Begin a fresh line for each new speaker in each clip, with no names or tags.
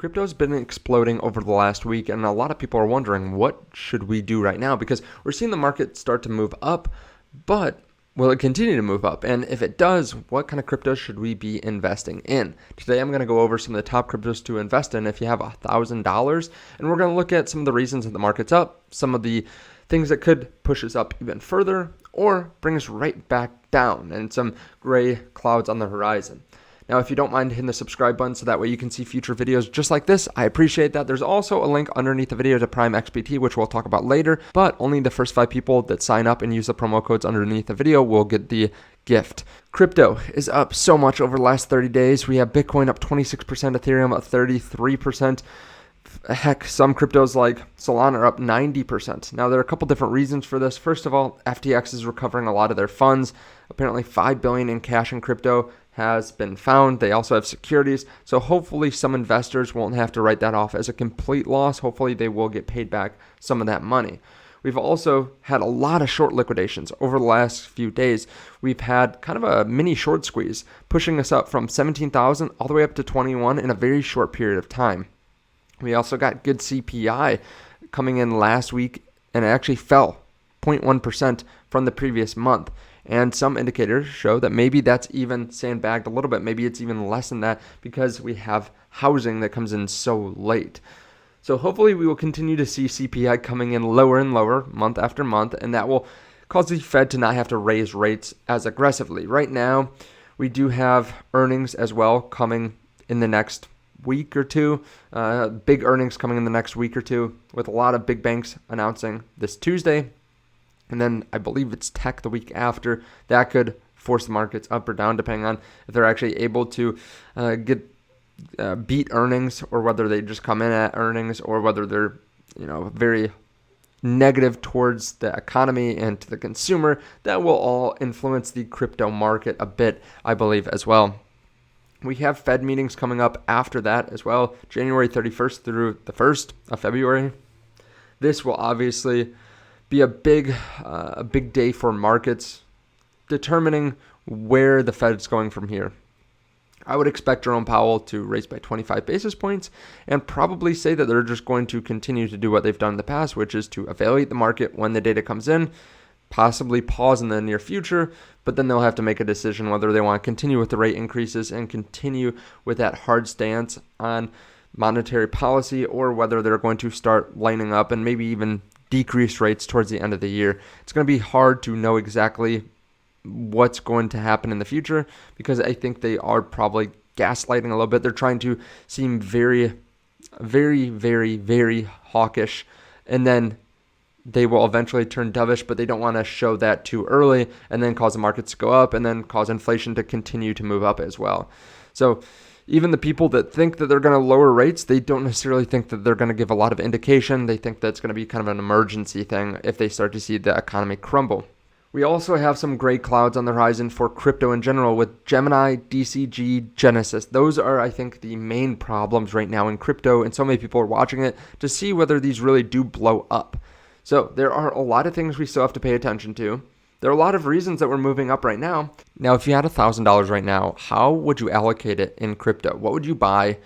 Crypto's been exploding over the last week, and a lot of people are wondering, what should we do right now? Because we're seeing the market start to move up, but will it continue to move up? And if it does, what kind of cryptos should we be investing in? Today, I'm going to go over some of the top cryptos to invest in if you have $1,000, and we're going to look at some of the reasons that the market's up, some of the things that could push us up even further, or bring us right back down, and some gray clouds on the horizon. Now, if you don't mind hitting the subscribe button so that way you can see future videos just like this, I appreciate that. There's also a link underneath the video to PrimeXBT, which we'll talk about later, but only the first 5 people that sign up and use the promo codes underneath the video will get the gift. Crypto is up so much over the last 30 days. We have Bitcoin up 26%, Ethereum up 33%. Heck, some cryptos like Solana are up 90%. Now, there are a couple different reasons for this. First of all, FTX is recovering a lot of their funds. Apparently, $5 billion in cash in crypto has been found. They also have securities. So hopefully some investors won't have to write that off as a complete loss. Hopefully they will get paid back some of that money. We've also had a lot of short liquidations over the last few days. We've had kind of a mini short squeeze, pushing us up from 17,000 all the way up to 21 in a very short period of time. We also got good CPI coming in last week, and it actually fell 0.1% from the previous month. And some indicators show that maybe that's even sandbagged a little bit. Maybe it's even less than that because we have housing that comes in so late. So hopefully we will continue to see CPI coming in lower and lower month after month, and that will cause the Fed to not have to raise rates as aggressively. Right now, we do have earnings as well coming in the next week or two, big earnings coming in the next week or two, with a lot of big banks announcing this Tuesday. And then I believe it's tech the week after. That could force the markets up or down depending on if they're actually able to beat earnings, or whether they just come in at earnings, or whether they're very negative towards the economy and to the consumer. That will all influence the crypto market a bit, I believe, as well. We have Fed meetings coming up after that as well, January 31st through the 1st of February. This will obviously be a big day for markets, determining where the Fed's going from here. I would expect Jerome Powell to raise by 25 basis points and probably say that they're just going to continue to do what they've done in the past, which is to evaluate the market when the data comes in, possibly pause in the near future, but then they'll have to make a decision whether they want to continue with the rate increases and continue with that hard stance on monetary policy, or whether they're going to start lining up and maybe even decrease rates towards the end of the year. It's going to be hard to know exactly what's going to happen in the future, because I think they are probably gaslighting a little bit. They're trying to seem very, very, very, very hawkish, and then they will eventually turn dovish, but they don't want to show that too early and then cause the markets to go up and then cause inflation to continue to move up as well. So even the people that think that they're going to lower rates, they don't necessarily think that they're going to give a lot of indication. They think that's going to be kind of an emergency thing if they start to see the economy crumble. We also have some gray clouds on the horizon for crypto in general with Gemini, DCG, Genesis. Those are, I think, the main problems right now in crypto, and so many people are watching it to see whether these really do blow up. So there are a lot of things we still have to pay attention to. There are a lot of reasons that we're moving up right now. Now, if you had $1,000 right now, how would you allocate it in crypto? What would you buy?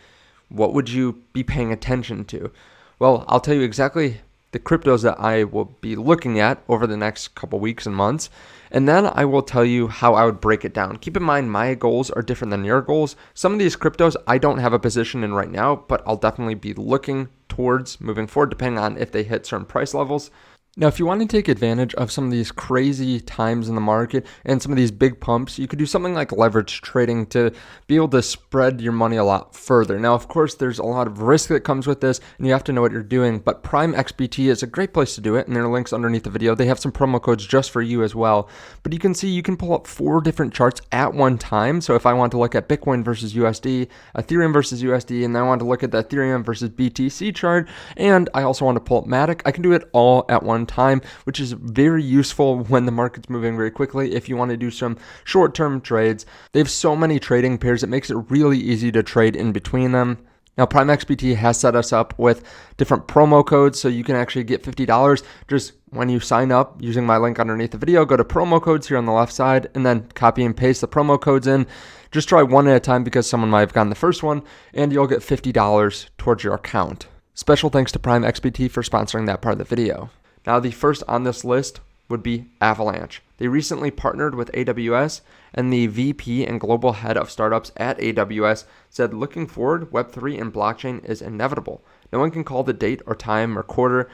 What would you be paying attention to? Well, I'll tell you exactly the cryptos that I will be looking at over the next couple weeks and months. And then I will tell you how I would break it down. Keep in mind, my goals are different than your goals. Some of these cryptos I don't have a position in right now, but I'll definitely be looking towards moving forward depending on if they hit certain price levels. Now, if you want to take advantage of some of these crazy times in the market and some of these big pumps, you could do something like leverage trading to be able to spread your money a lot further. Now, of course, there's a lot of risk that comes with this, and you have to know what you're doing, but PrimeXBT is a great place to do it, and there are links underneath the video. They have some promo codes just for you as well. But you can see you can pull up 4 different charts at one time. So if I want to look at Bitcoin versus USD, Ethereum versus USD, and then I want to look at the Ethereum versus BTC chart, and I also want to pull up Matic, I can do it all at one time, which is very useful when the market's moving very quickly. If you want to do some short-term trades, they have so many trading pairs, it makes it really easy to trade in between them. Now, PrimeXBT has set us up with different promo codes, so you can actually get $50 just when you sign up using my link underneath the video. Go to promo codes here on the left side and then copy and paste the promo codes in. Just try one at a time because someone might have gotten the first one, and you'll get $50 towards your account. Special thanks to PrimeXBT for sponsoring that part of the video. Now, the first on this list would be Avalanche. They recently partnered with AWS, and the VP and global head of startups at AWS said, looking forward, Web3 and blockchain is inevitable. No one can call the date or time or quarter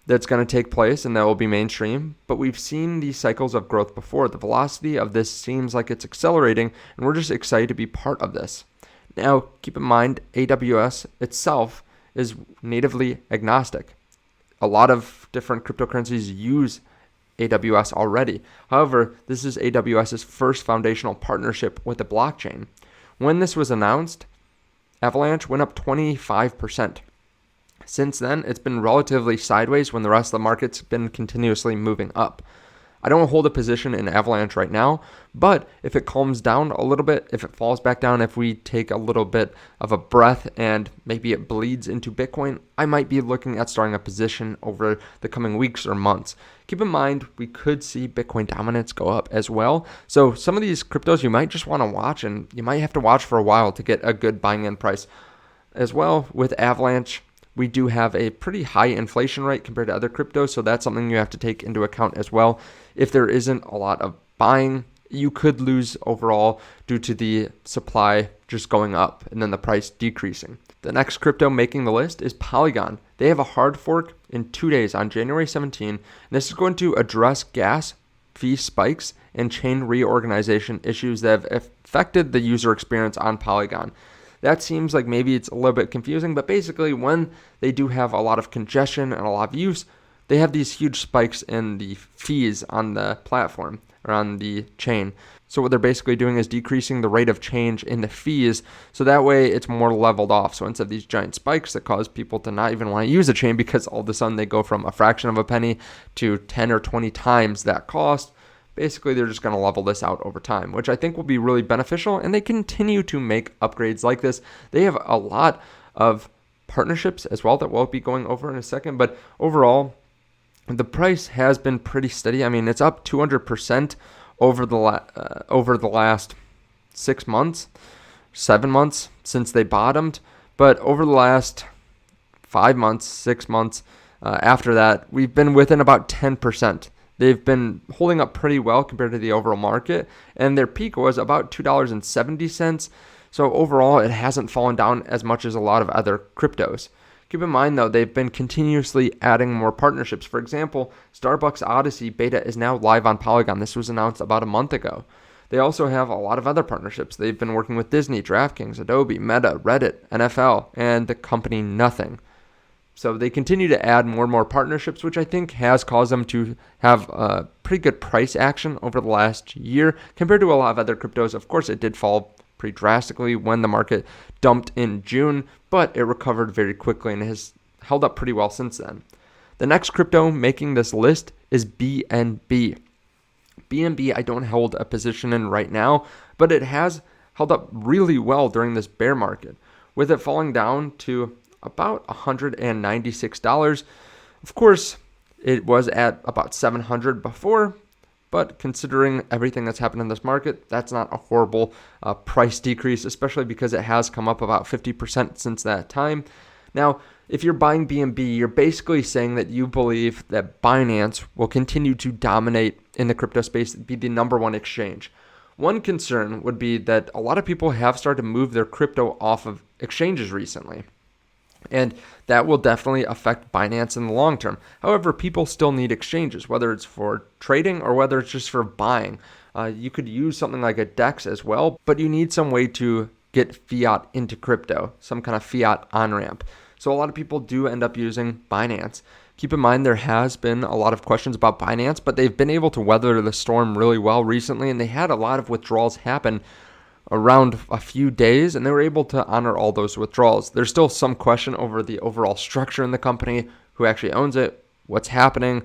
that's going to take place and that will be mainstream, but we've seen these cycles of growth before. The velocity of this seems like it's accelerating, and we're just excited to be part of this. Now, keep in mind, AWS itself is natively agnostic. A lot of different cryptocurrencies use AWS already. However, this is AWS's first foundational partnership with the blockchain. When this was announced, Avalanche went up 25%. Since then, it's been relatively sideways when the rest of the market's been continuously moving up. I don't hold a position in Avalanche right now, but if it calms down a little bit, if it falls back down, if we take a little bit of a breath and maybe it bleeds into Bitcoin, I might be looking at starting a position over the coming weeks or months. Keep in mind, we could see Bitcoin dominance go up as well. So some of these cryptos you might just want to watch, and you might have to watch for a while to get a good buying in price. As well, with Avalanche, we do have a pretty high inflation rate compared to other cryptos, so that's something you have to take into account as well. If there isn't a lot of buying, you could lose overall due to the supply just going up and then the price decreasing. The next crypto making the list is Polygon. They have a hard fork in 2 days on January 17, and this is going to address gas fee spikes and chain reorganization issues that have affected the user experience on Polygon. That seems like maybe it's a little bit confusing, but basically when they do have a lot of congestion and a lot of use, they have these huge spikes in the fees on the platform or on the chain. So what they're basically doing is decreasing the rate of change in the fees, so that way it's more leveled off. So instead of these giant spikes that cause people to not even want to use the chain because all of a sudden they go from a fraction of a penny to 10 or 20 times that cost, basically, they're just going to level this out over time, which I think will be really beneficial, and they continue to make upgrades like this. They have a lot of partnerships as well that we'll be going over in a second, but overall, the price has been pretty steady. I mean, it's up 200% over the last 6 months, 7 months since they bottomed, but over the last 5 months, 6 months after that, we've been within about 10%. They've been holding up pretty well compared to the overall market, and their peak was about $2.70. So overall, it hasn't fallen down as much as a lot of other cryptos. Keep in mind, though, they've been continuously adding more partnerships. For example, Starbucks Odyssey beta is now live on Polygon. This was announced about a month ago. They also have a lot of other partnerships. They've been working with Disney, DraftKings, Adobe, Meta, Reddit, NFL, and the company Nothing. So they continue to add more and more partnerships, which I think has caused them to have a pretty good price action over the last year compared to a lot of other cryptos. Of course, it did fall pretty drastically when the market dumped in June, but it recovered very quickly and has held up pretty well since then. The next crypto making this list is BNB. BNB I don't hold a position in right now, but it has held up really well during this bear market, with it falling down to about $196. Of course, it was at about $700 before, but considering everything that's happened in this market, that's not a horrible price decrease, especially because it has come up about 50% since that time. Now, if you're buying BNB, you're basically saying that you believe that Binance will continue to dominate in the crypto space, be the number one exchange. One concern would be that a lot of people have started to move their crypto off of exchanges recently, and that will definitely affect Binance in the long term. However, people still need exchanges, whether it's for trading or whether it's just for buying. You could use something like a DEX as well, but you need some way to get fiat into crypto, some kind of fiat on-ramp. So a lot of people do end up using Binance. Keep in mind there has been a lot of questions about Binance, but they've been able to weather the storm really well recently, and they had a lot of withdrawals happen around a few days, and they were able to honor all those withdrawals. There's still some question over the overall structure in the company, who actually owns it, what's happening,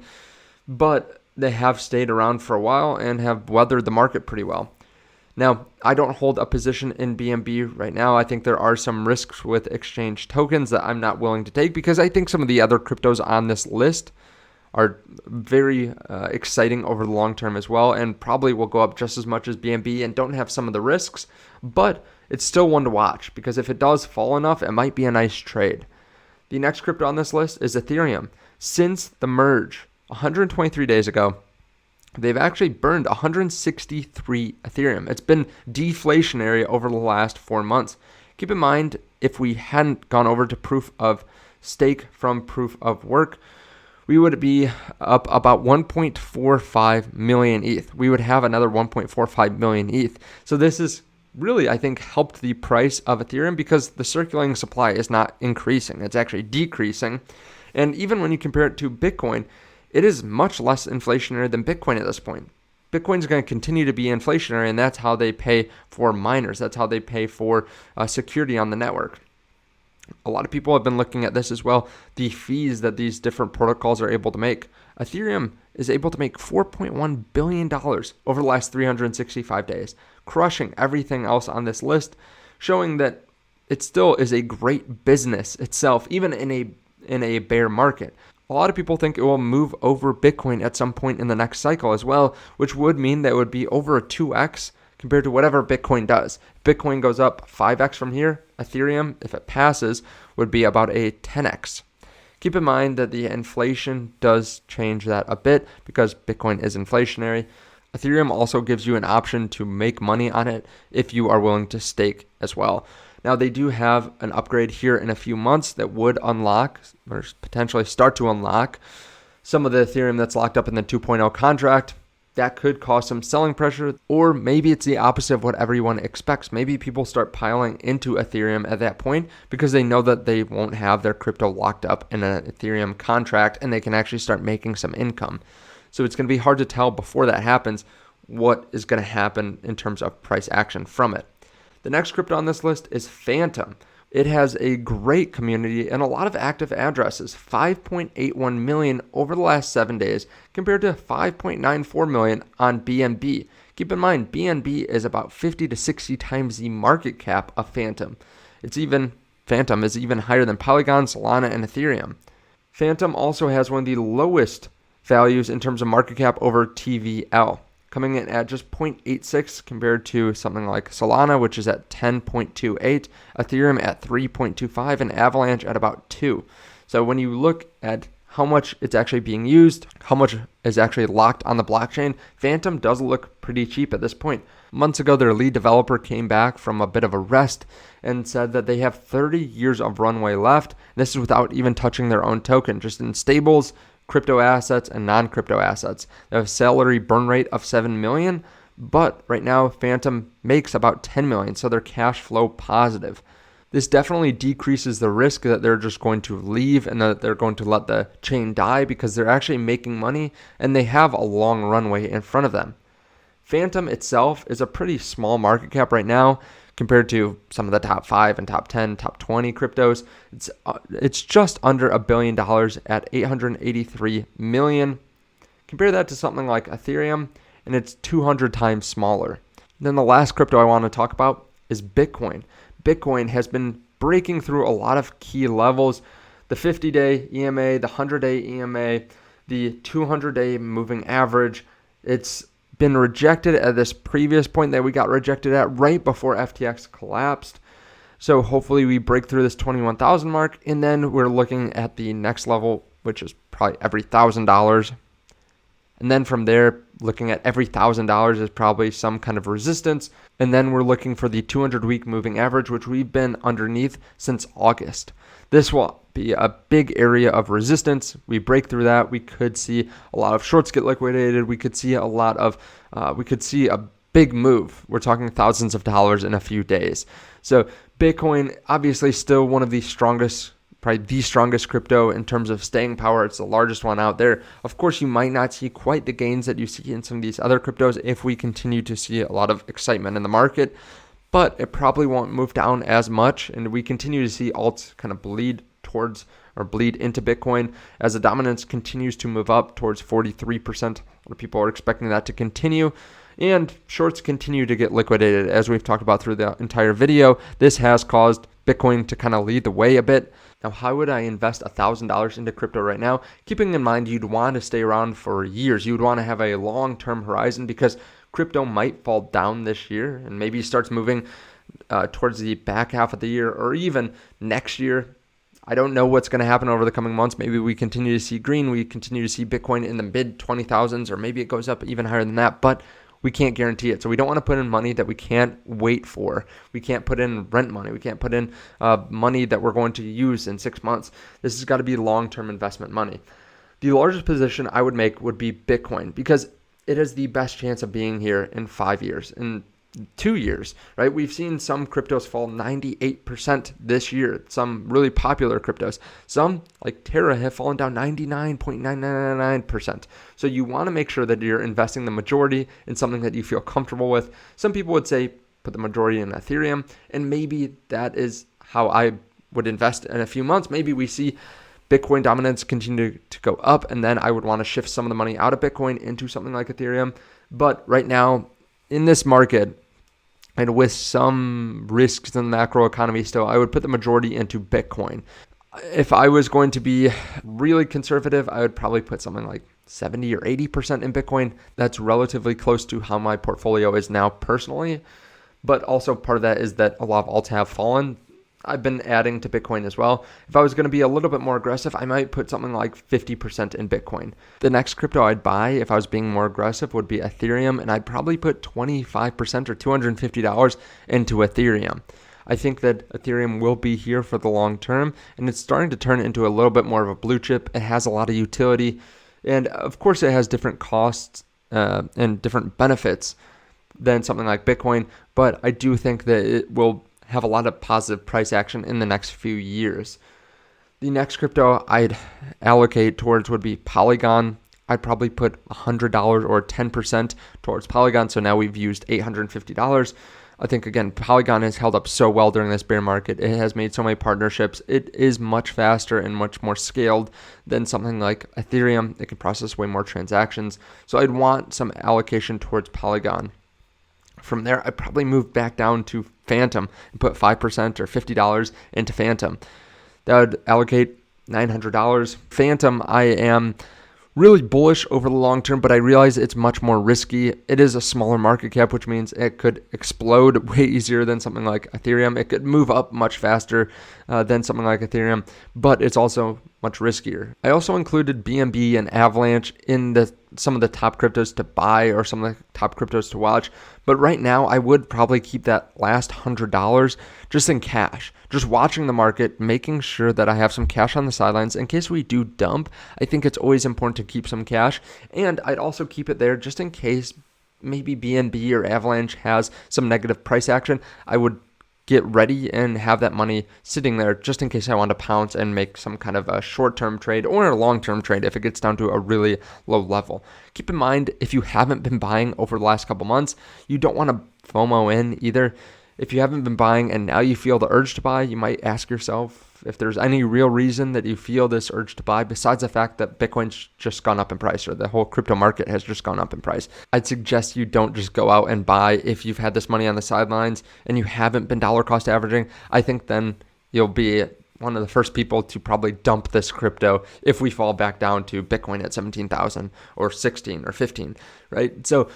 but they have stayed around for a while and have weathered the market pretty well. Now, I don't hold a position in BNB right now. I think there are some risks with exchange tokens that I'm not willing to take because I think some of the other cryptos on this list are very exciting over the long term as well, and probably will go up just as much as BNB and don't have some of the risks, but it's still one to watch because if it does fall enough, it might be a nice trade. The next crypto on this list is Ethereum. Since the merge 123 days ago, they've actually burned 163 Ethereum. It's been deflationary over the last 4 months. Keep in mind, if we hadn't gone over to proof of stake from proof of work, we would be up about 1.45 million ETH. We would have another 1.45 million ETH. So this is really, I think, helped the price of Ethereum because the circulating supply is not increasing. It's actually decreasing. And even when you compare it to Bitcoin, it is much less inflationary than Bitcoin at this point. Bitcoin is going to continue to be inflationary, and that's how they pay for miners. That's how they pay for security on the network. A lot of people have been looking at this as well, the fees that these different protocols are able to make. Ethereum is able to make $4.1 billion over the last 365 days, crushing everything else on this list, showing that it still is a great business itself, even in a bear market. A lot of people think it will move over Bitcoin at some point in the next cycle as well, which would mean that it would be over a 2x compared to whatever Bitcoin does. If Bitcoin goes up 5x from here, Ethereum, if it passes, would be about a 10x. Keep in mind that the inflation does change that a bit because Bitcoin is inflationary. Ethereum also gives you an option to make money on it if you are willing to stake as well. Now, they do have an upgrade here in a few months that would unlock or potentially start to unlock some of the Ethereum that's locked up in the 2.0 contract. That could cause some selling pressure, or maybe it's the opposite of what everyone expects. Maybe people start piling into Ethereum at that point because they know that they won't have their crypto locked up in an Ethereum contract and they can actually start making some income. So it's going to be hard to tell before that happens what is going to happen in terms of price action from it. The next crypto on this list is Phantom. It has a great community and a lot of active addresses, 5.81 million over the last 7 days compared to 5.94 million on BNB. Keep in mind, BNB is about 50 to 60 times the market cap of Phantom. Phantom is even higher than Polygon, Solana, and Ethereum. Phantom also has one of the lowest values in terms of market cap over TVL, coming in at just 0.86 compared to something like Solana, which is at 10.28, Ethereum at 3.25, and Avalanche at about 2. So when you look at how much it's actually being used, how much is actually locked on the blockchain, Phantom does look pretty cheap at this point. Months ago, their lead developer came back from a bit of a rest and said that they have 30 years of runway left. This is without even touching their own token, just in stables, crypto assets, and non-crypto assets. They have a salary burn rate of 7 million, but right now Phantom makes about 10 million, so they're cash flow positive. This definitely decreases the risk that they're just going to leave and that they're going to let the chain die because they're actually making money and they have a long runway in front of them. Phantom itself is a pretty small market cap right now compared to some of the top 5 and top 10, top 20 cryptos. It's just under $1 billion at 883 million. Compare that to something like Ethereum, and it's 200 times smaller. Then the last crypto I want to talk about is Bitcoin. Bitcoin has been breaking through a lot of key levels. The 50-day EMA, the 100-day EMA, the 200-day moving average. It's been rejected at this previous point that we got rejected at right before FTX collapsed. So hopefully we break through this 21,000 mark, and then we're looking at the next level, which is probably every $1,000. And then from there, looking at every $1,000 is probably some kind of resistance. And then we're looking for the 200-week moving average, which we've been underneath since August. This will be a big area of resistance. We break through that, we could see a lot of shorts get liquidated. We could see a big move. We're talking thousands of dollars in a few days. So Bitcoin, obviously still one of the strongest, probably the strongest crypto in terms of staying power. It's the largest one out there. Of course, you might not see quite the gains that you see in some of these other cryptos if we continue to see a lot of excitement in the market, but it probably won't move down as much. And we continue to see alts kind of bleed towards or bleed into Bitcoin as the dominance continues to move up towards 43%. A lot of people are expecting that to continue. And shorts continue to get liquidated, as we've talked about through the entire video. This has caused Bitcoin to kind of lead the way a bit. Now, how would I invest $1,000 into crypto right now? Keeping in mind you'd want to stay around for years. You'd want to have a long-term horizon because crypto might fall down this year and maybe starts moving towards the back half of the year or even next year. I don't know what's going to happen over the coming months. Maybe we continue to see green. We continue to see Bitcoin in the mid 20,000s, or maybe it goes up even higher than that. But we can't guarantee it. So we don't want to put in money that we can't wait for. We can't put in rent money. We can't put in money that we're going to use in 6 months. This has got to be long-term investment money. The largest position I would make would be Bitcoin because it has the best chance of being here in 5 years, in 2 years, right? We've seen some cryptos fall 98% this year, some really popular cryptos. Some, like Terra, have fallen down 99.999%. So you want to make sure that you're investing the majority in something that you feel comfortable with. Some people would say put the majority in Ethereum, and maybe that is how I would invest in a few months. Maybe we see Bitcoin dominance continue to go up, and then I would want to shift some of the money out of Bitcoin into something like Ethereum. But right now, in this market, and with some risks in the macro economy still, I would put the majority into Bitcoin. If I was going to be really conservative, I would probably put something like 70 or 80% in Bitcoin. That's relatively close to how my portfolio is now personally. But also part of that is that a lot of alts have fallen. I've been adding to Bitcoin as well. If I was going to be a little bit more aggressive, I might put something like 50% in Bitcoin. The next crypto I'd buy if I was being more aggressive would be Ethereum, and I'd probably put 25% or $250 into Ethereum. I think that Ethereum will be here for the long term, and it's starting to turn into a little bit more of a blue chip. It has a lot of utility, and of course it has different costs and different benefits than something like Bitcoin, but I do think that it will have a lot of positive price action in the next few years. The next crypto I'd allocate towards would be Polygon. I'd probably put $100 or 10% towards Polygon. So now we've used $850. I think, again, Polygon has held up so well during this bear market. It has made so many partnerships. It is much faster and much more scaled than something like Ethereum. It can process way more transactions. So I'd want some allocation towards Polygon. From there, I'd probably move back down to Phantom and put 5% or $50 into Phantom. That would allocate $900. Phantom, I am really bullish over the long term, but I realize it's much more risky. It is a smaller market cap, which means it could explode way easier than something like Ethereum. It could move up much faster than something like Ethereum, but it's also much riskier. I also included BNB and Avalanche in some of the top cryptos to buy or some of the top cryptos to watch. But right now, I would probably keep that last $100 just in cash, just watching the market, making sure that I have some cash on the sidelines in case we do dump. I think it's always important to keep some cash, and I'd also keep it there just in case maybe BNB or Avalanche has some negative price action. I would get ready and have that money sitting there just in case I want to pounce and make some kind of a short-term trade or a long-term trade if it gets down to a really low level. Keep in mind, if you haven't been buying over the last couple months, you don't want to FOMO in either. If you haven't been buying and now you feel the urge to buy, you might ask yourself if there's any real reason that you feel this urge to buy besides the fact that Bitcoin's just gone up in price or the whole crypto market has just gone up in price. I'd suggest you don't just go out and buy if you've had this money on the sidelines and you haven't been dollar cost averaging. I think then you'll be one of the first people to probably dump this crypto if we fall back down to Bitcoin at 17,000 or 16 or 15, right? So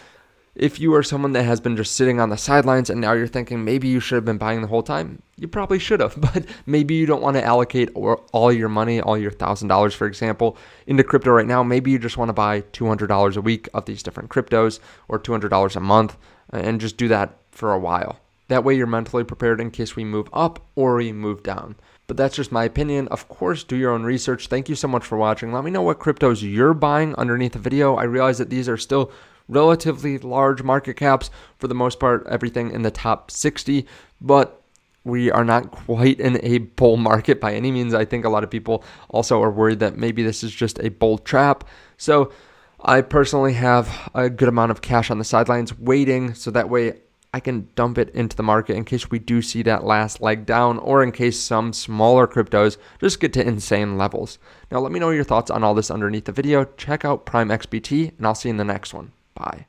if you are someone that has been just sitting on the sidelines and now you're thinking maybe you should have been buying the whole time, you probably should have, but maybe you don't want to allocate all your money, all your $1,000, for example, into crypto right now. Maybe you just want to buy $200 a week of these different cryptos or $200 a month and just do that for a while. That way you're mentally prepared in case we move up or we move down. But that's just my opinion. Of course, do your own research. Thank you so much for watching. Let me know what cryptos you're buying underneath the video. I realize that these are still relatively large market caps, for the most part, everything in the top 60, but we are not quite in a bull market by any means. I think a lot of people also are worried that maybe this is just a bull trap. So I personally have a good amount of cash on the sidelines waiting, so that way I can dump it into the market in case we do see that last leg down or in case some smaller cryptos just get to insane levels. Now let me know your thoughts on all this underneath the video. Check out PrimeXBT, and I'll see you in the next one. Bye.